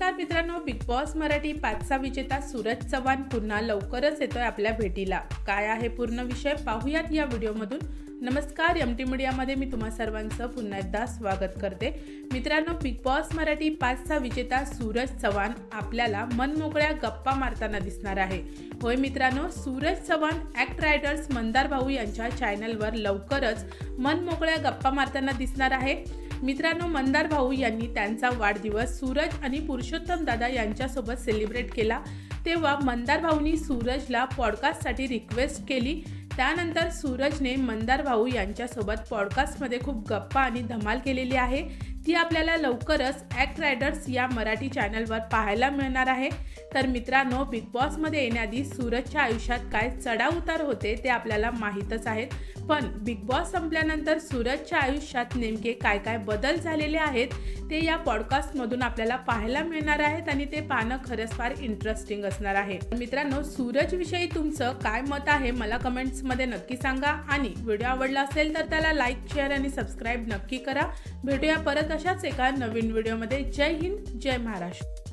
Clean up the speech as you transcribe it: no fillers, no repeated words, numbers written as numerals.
नमस्कार मित्रांनो, big boss Marathi 5चा विजेता सूरज चव्हाण पुन्हा लवकरच येतोय आपल्या भेटीला। काय आहे पूर्ण विषय पाहूयात या व्हिडिओमधून। नमस्कार, एमटी मीडियामध्ये मी तुम्हा सर्वांचं पुन्हा एकदा स्वागत करते। मित्रांनो, बिग बॉस मराठी 5चा विजेता सूरज चव्हाण आपल्याला मनमोकळ्या गप्पा मारताना दिसणार आहे। होय मित्रांनो, सूरज चव्हाण ॲक्ट रायडर्स मंदार भाऊ यांच्या चॅनलवर लवकरच मनमोकळ्या गप्पा मारताना दिसणार आहे। मित्रांनो, मंदार भाऊ यांनी त्यांचा वाढदिवस सूरज आणि पुरुषोत्तम दादा यांच्यासोबत सेलिब्रेट केला। तेव्हा मंदार भाऊनी सूरजला पॉडकास्टसाठी रिक्वेस्ट केली। त्यानंतर सूरजने मंदार भाऊ यांच्यासोबत पॉडकास्टमध्ये खूप गप्पा आणि धमाल केलेली आहे। ती आपल्याला लवकरच ॲक्ट रायडर्स या मराठी चॅनलवर पाहायला मिळणार आहे। तर मित्रांनो, बिग बॉसमध्ये येण्याआधी सूरजच्या आयुष्यात काय चढाव-उतार होते ते आपल्याला माहीतच आहेत, पण बिग बॉस संपल्यानंतर सूरजच्या आयुष्यात नेमके काय काय बदल झालेले आहेत ते या पॉडकास्टमधून आपल्याला पाहायला मिळणार आहेत आणि ते पाहणं खरंच फार इंटरेस्टिंग असणार आहे। मित्रांनो, सूरजविषयी तुमचं काय मत आहे मला कमेंट्समध्ये नक्की सांगा आणि व्हिडिओ आवडला असेल तर त्याला लाईक, शेअर आणि सबस्क्राईब नक्की करा। भेटूया परत अशाच एका नवीन व्हिडिओमध्ये। जय हिंद, जय महाराष्ट्र।